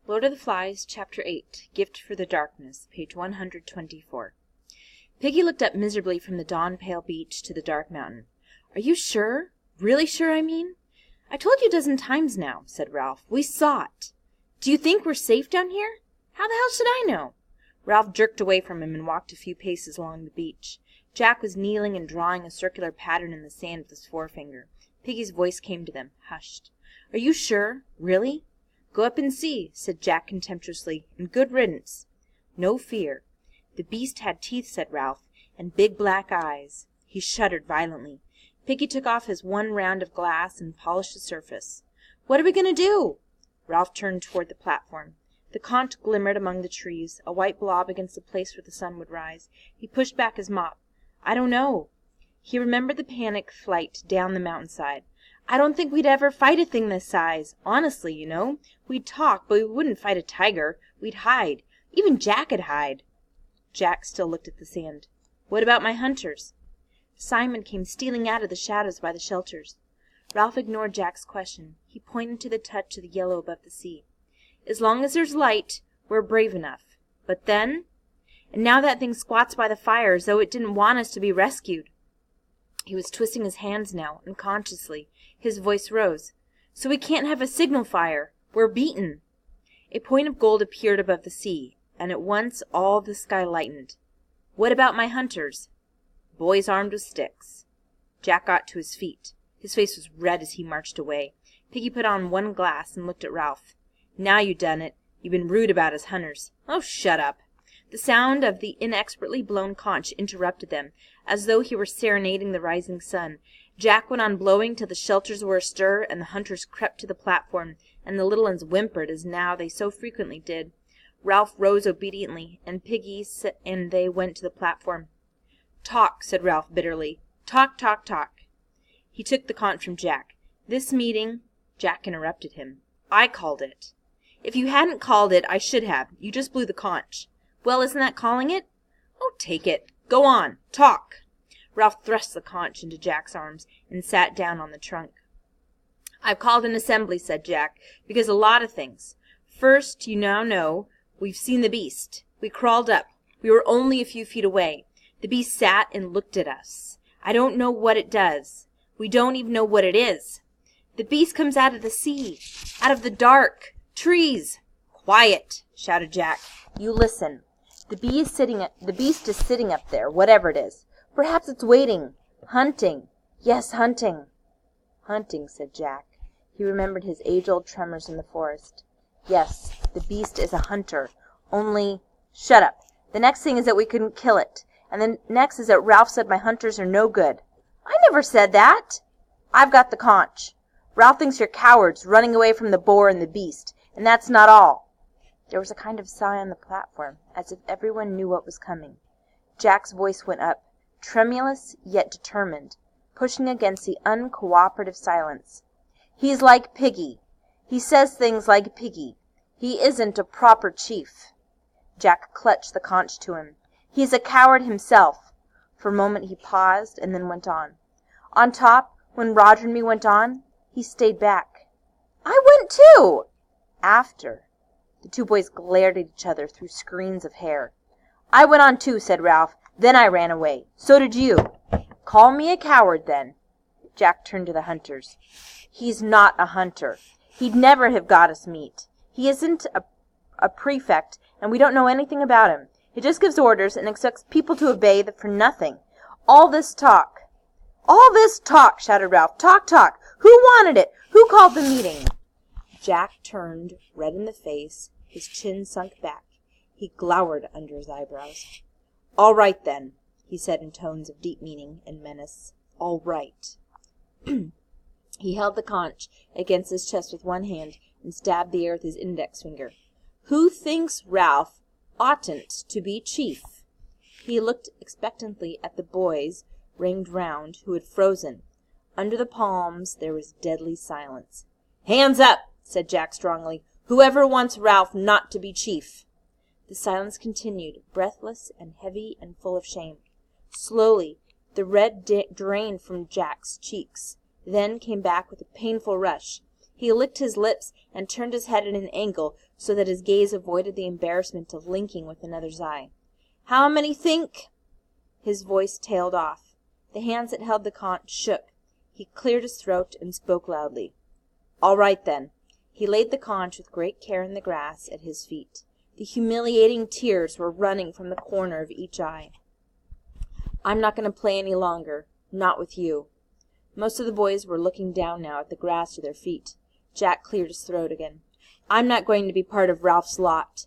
Lord of the Flies, Chapter 8, Gift for the Darkness, page 124. Piggy looked up miserably from the dawn-pale beach to the dark mountain. "Are you sure? Really sure, I mean?" "I told you a dozen times now," said Ralph. "We saw it." "Do you think we're safe down here?" "How the hell should I know?" Ralph jerked away from him and walked a few paces along the beach. Jack was kneeling and drawing a circular pattern in the sand with his forefinger. Piggy's voice came to them, hushed. "Are you sure? Really?" "Go up and see," said Jack contemptuously, "and good riddance." "No fear." "The beast had teeth," said Ralph, "and big black eyes." He shuddered violently. Piggy took off his one round of glass and polished the surface. "What are we going to do?" Ralph turned toward the platform. The conch glimmered among the trees, a white blob against the place where the sun would rise. He pushed back his mop. "I don't know." He remembered the panic flight down the mountainside. "I don't think we'd ever fight a thing this size. Honestly, you know. We'd talk, but we wouldn't fight a tiger. We'd hide. Even Jack'd hide." Jack still looked at the sand. "What about my hunters?" Simon came stealing out of the shadows by the shelters. Ralph ignored Jack's question. He pointed to the touch of the yellow above the sea. "As long as there's light, we're brave enough. But then? And now that thing squats by the fire as though it didn't want us to be rescued." He was twisting his hands now, unconsciously. His voice rose. "So we can't have a signal fire. We're beaten." A point of gold appeared above the sea, and at once all the sky lightened. "What about my hunters?" "Boys armed with sticks." Jack got to his feet. His face was red as he marched away. Piggy put on one glass and looked at Ralph. "Now you done it. You've been rude about his hunters." "Oh, shut up." The sound of the inexpertly blown conch interrupted them, as though he were serenading the rising sun. Jack went on blowing till the shelters were astir, and the hunters crept to the platform, and the little ones whimpered as now they so frequently did. Ralph rose obediently, and Piggy and they went to the platform. "Talk," said Ralph bitterly. "Talk, talk, talk." He took the conch from Jack. "This meeting—" Jack interrupted him. "I called it." "If you hadn't called it, I should have. You just blew the conch." "Well, isn't that calling it?" "Oh, take it. Go on. Talk." Ralph thrust the conch into Jack's arms and sat down on the trunk. "I've called an assembly," said Jack, "because a lot of things. First, you now know, we've seen the beast. We crawled up. We were only a few feet away. The beast sat and looked at us. I don't know what it does. We don't even know what it is. The beast comes out of the sea, out of the dark. Trees." "Quiet," shouted Jack. "You listen. The beast is sitting up there, whatever it is. Perhaps it's waiting. Hunting. Yes, hunting." "Hunting," said Jack. He remembered his age-old tremors in the forest. "Yes, the beast is a hunter. Only—" "Shut up. The next thing is that we couldn't kill it. And the next is that Ralph said my hunters are no good." "I never said that." "I've got the conch. Ralph thinks you're cowards, running away from the boar and the beast. And that's not all." There was a kind of sigh on the platform, as if everyone knew what was coming. Jack's voice went up, tremulous yet determined, pushing against the uncooperative silence. "He's like Piggy. He says things like Piggy. He isn't a proper chief." Jack clutched the conch to him. "He's a coward himself." For a moment he paused, and then went on. "On top, when Roger and me went on, he stayed back." "I went too." "After." The two boys glared at each other through screens of hair. "I went on too," said Ralph. "Then I ran away. So did you." "Call me a coward, then." Jack turned to the hunters. "He's not a hunter. He'd never have got us meat. He isn't a prefect, and we don't know anything about him. He just gives orders and expects people to obey for nothing. All this talk—" "All this talk!" shouted Ralph. "Talk, talk! Who wanted it? Who called the meeting?" Jack turned, red in the face, his chin sunk back. He glowered under his eyebrows. "All right, then," he said in tones of deep meaning and menace. "All right." He held the conch against his chest with one hand and stabbed the air with his index finger. "Who thinks Ralph oughtn't to be chief?" He looked expectantly at the boys ringed round, who had frozen. Under the palms there was deadly silence. "Hands up!" said Jack strongly. "Whoever wants Ralph not to be chief." The silence continued, breathless and heavy and full of shame. Slowly the red drained from Jack's cheeks, then came back with a painful rush. He licked his lips and turned his head at an angle so that his gaze avoided the embarrassment of linking with another's eye. "How many think—" His voice tailed off. The hands that held the conch shook. He cleared his throat and spoke loudly. "All right, then." He laid the conch with great care in the grass at his feet. The humiliating tears were running from the corner of each eye. "I'm not going to play any longer. Not with you." Most of the boys were looking down now at the grass to their feet. Jack cleared his throat again. "I'm not going to be part of Ralph's lot."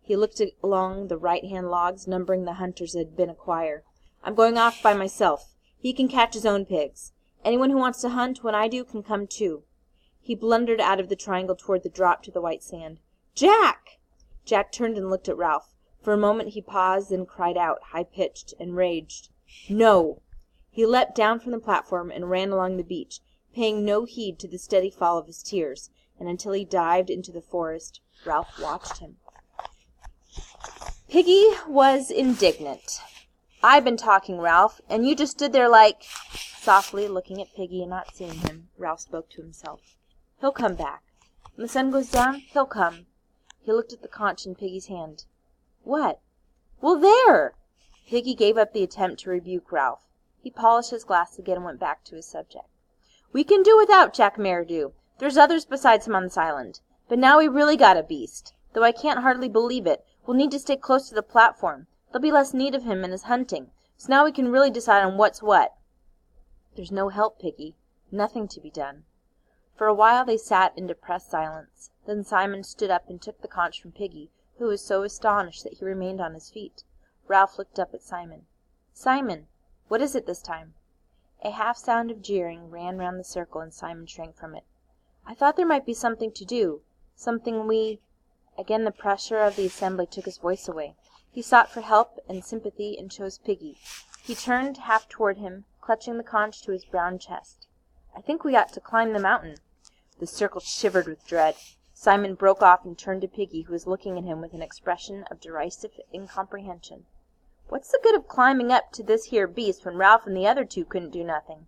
He looked along the right-hand logs, numbering the hunters that had been a choir. "I'm going off by myself. He can catch his own pigs. Anyone who wants to hunt when I do can come too." He blundered out of the triangle toward the drop to the white sand. "Jack!" Jack turned and looked at Ralph. For a moment he paused, then cried out, high-pitched, enraged, "No!" He leapt down from the platform and ran along the beach, paying no heed to the steady fall of his tears, and until he dived into the forest, Ralph watched him. Piggy was indignant. "I've been talking, Ralph, and you just stood there like—" Softly, looking at Piggy and not seeing him, Ralph spoke to himself. "He'll come back. When the sun goes down, he'll come." He looked at the conch in Piggy's hand. "What?" "Well, there!" Piggy gave up the attempt to rebuke Ralph. He polished his glass again and went back to his subject. "We can do without Jack Marridew. There's others besides him on this island. But now we really got a beast. Though I can't hardly believe it, we'll need to stay close to the platform. There'll be less need of him and his hunting. So now we can really decide on what's what." "There's no help, Piggy. Nothing to be done." For a while they sat in depressed silence. Then Simon stood up and took the conch from Piggy, who was so astonished that he remained on his feet. Ralph looked up at Simon. "Simon, what is it this time?" A half-sound of jeering ran round the circle, and Simon shrank from it. "I thought there might be something to do. Something we—" Again the pressure of the assembly took his voice away. He sought for help and sympathy and chose Piggy. He turned half toward him, clutching the conch to his brown chest. "I think we ought to climb the mountain." The circle shivered with dread. Simon broke off and turned to Piggy, who was looking at him with an expression of derisive incomprehension. "What's the good of climbing up to this here beast when Ralph and the other two couldn't do nothing?"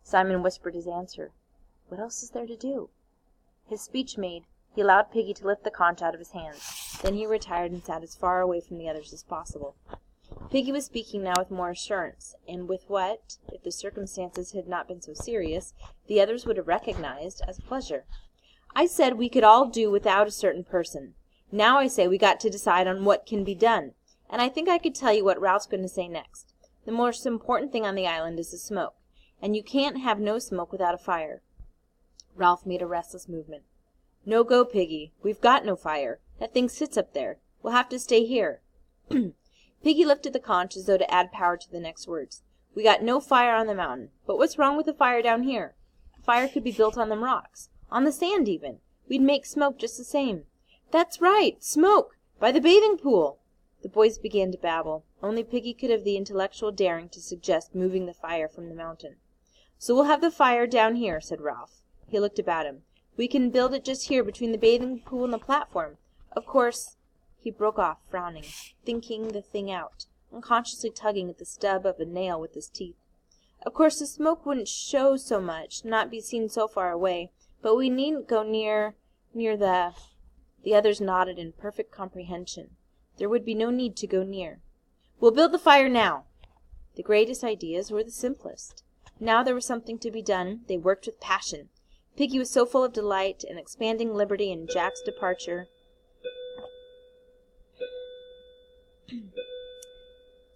Simon whispered his answer. "What else is there to do?" His speech made, he allowed Piggy to lift the conch out of his hands. Then he retired and sat as far away from the others as possible. Piggy was speaking now with more assurance, and with what, if the circumstances had not been so serious, the others would have recognized as pleasure. "I said we could all do without a certain person. Now I say we got to decide on what can be done. And I think I could tell you what Ralph's going to say next. The most important thing on the island is the smoke, and you can't have no smoke without a fire." Ralph made a restless movement. "No go, Piggy. We've got no fire. That thing sits up there. We'll have to stay here." Piggy lifted the conch as though to add power to the next words. "We got no fire on the mountain. But what's wrong with a fire down here? A fire could be built on them rocks. On the sand, even. We'd make smoke just the same." "That's right! Smoke! By the bathing pool!" The boys began to babble. Only Piggy could have the intellectual daring to suggest moving the fire from the mountain. "So we'll have the fire down here," said Ralph. He looked about him. "We can build it just here between the bathing pool and the platform. Of course—" He broke off, frowning, thinking the thing out, unconsciously tugging at the stub of a nail with his teeth. "Of course the smoke wouldn't show so much, not be seen so far away, but we needn't go near the—" The others nodded in perfect comprehension. There would be no need to go near. "We'll build the fire now." The greatest ideas were the simplest. Now there was something to be done. They worked with passion. Piggy was so full of delight and expanding liberty in Jack's departure,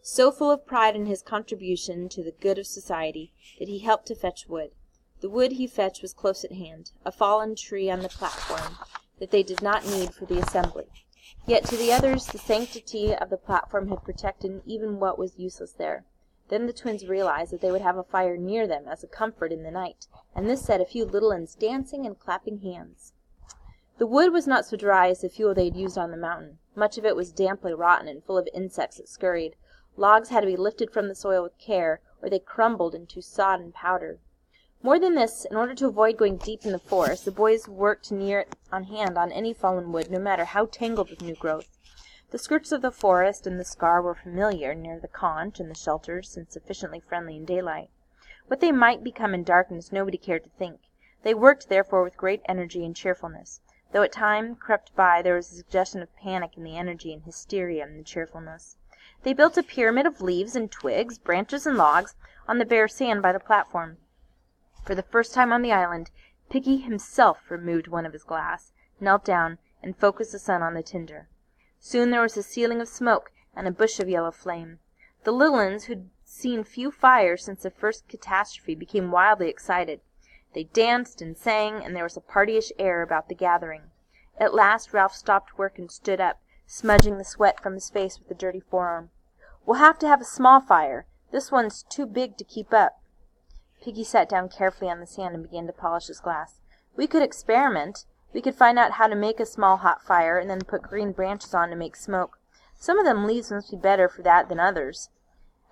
so full of pride in his contribution to the good of society, that he helped to fetch wood. The wood he fetched was close at hand, a fallen tree on the platform that they did not need for the assembly. Yet to the others the sanctity of the platform had protected even what was useless there. Then the twins realized that they would have a fire near them as a comfort in the night, and this set a few little uns dancing and clapping hands. The wood was not so dry as the fuel they had used on the mountain. Much of it was damply rotten and full of insects that scurried. Logs had to be lifted from the soil with care, or they crumbled into sodden powder. More than this, in order to avoid going deep in the forest, the boys worked near on hand on any fallen wood, no matter how tangled with new growth. The skirts of the forest and the scar were familiar near the conch and the shelters, and sufficiently friendly in daylight. What they might become in darkness nobody cared to think. They worked, therefore, with great energy and cheerfulness. Though at time crept by, there was a suggestion of panic in the energy and hysteria in the cheerfulness. They built a pyramid of leaves and twigs, branches and logs, on the bare sand by the platform. For the first time on the island, Piggy himself removed one of his glass, knelt down, and focused the sun on the tinder. Soon there was a ceiling of smoke and a bush of yellow flame. The little ones, who'd seen few fires since the first catastrophe, became wildly excited. They danced and sang, and there was a partyish air about the gathering. At last Ralph stopped work and stood up, smudging the sweat from his face with a dirty forearm. "We'll have to have a small fire. This one's too big to keep up." Piggy sat down carefully on the sand and began to polish his glass. "We could experiment. We could find out how to make a small hot fire, and then put green branches on to make smoke. Some of them leaves must be better for that than others."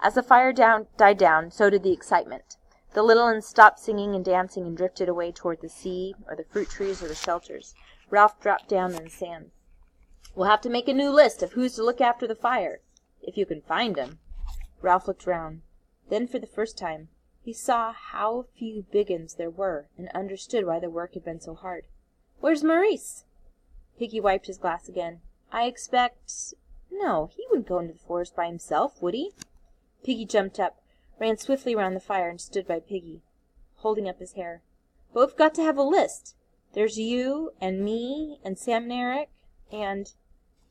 As the fire died down, so did the excitement. The little ones stopped singing and dancing and drifted away toward the sea, or the fruit trees, or the shelters. Ralph dropped down in the sand. "We'll have to make a new list of who's to look after the fire, if you can find 'em." Ralph looked round. Then, for the first time, he saw how few big uns there were, and understood why the work had been so hard. "Where's Maurice?" Piggy wiped his glass again. "I expect... No, he wouldn't go into the forest by himself, would he?" Piggy jumped up, ran swiftly round the fire, and stood by Piggy, holding up his hair. "But we've got to have a list. There's you, and me, and Sam and Eric, and..."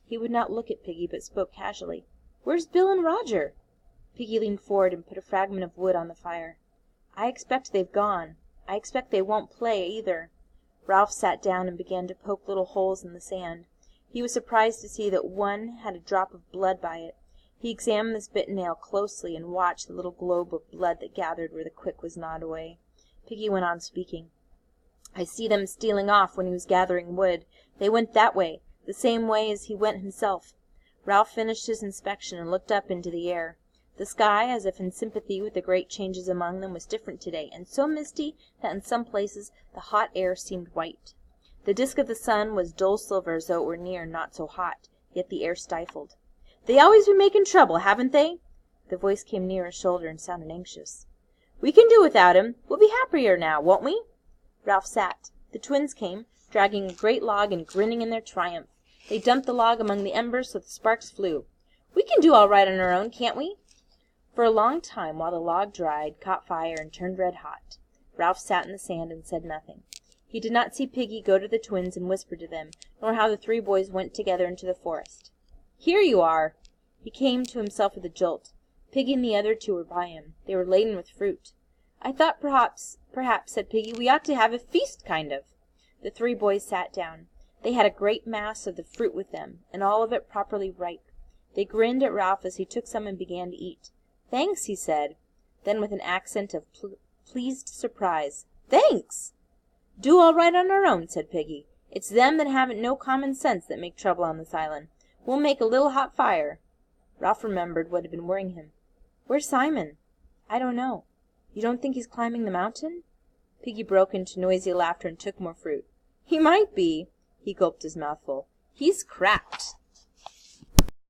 He would not look at Piggy, but spoke casually. "Where's Bill and Roger?" Piggy leaned forward and put a fragment of wood on the fire. "I expect they've gone. I expect they won't play, either." Ralph sat down and began to poke little holes in the sand. He was surprised to see that one had a drop of blood by it. He examined this bitten nail closely and watched the little globe of blood that gathered where the quick was gnawed away. Piggy went on speaking. "I see them stealing off when he was gathering wood. They went that way, the same way as he went himself." Ralph finished his inspection and looked up into the air. The sky, as if in sympathy with the great changes among them, was different today, and so misty that in some places the hot air seemed white. The disk of the sun was dull silver, as though it were near and not so hot, yet the air stifled. "They always been making trouble, haven't they?" The voice came near his shoulder and sounded anxious. "We can do without him. We'll be happier now, won't we?" Ralph sat. The twins came, dragging a great log and grinning in their triumph. They dumped the log among the embers so the sparks flew. "We can do all right on our own, can't we?" For a long time, while the log dried, caught fire, and turned red hot, Ralph sat in the sand and said nothing. He did not see Piggy go to the twins and whisper to them, nor how the three boys went together into the forest. "Here you are!" He came to himself with a jolt. Piggy and the other two were by him. They were laden with fruit. "I thought perhaps, said Piggy, "we ought to have a feast, kind of." The three boys sat down. They had a great mass of the fruit with them, and all of it properly ripe. They grinned at Ralph as he took some and began to eat. "Thanks," he said. Then with an accent of pleased surprise, "Thanks!" "Do all right on our own," said Piggy. "It's them that haven't no common sense that make trouble on this island. We'll make a little hot fire." Ralph remembered what had been worrying him. "Where's Simon?" "I don't know." "You don't think he's climbing the mountain?" Piggy broke into noisy laughter and took more fruit. "He might be." He gulped his mouthful. "He's cracked."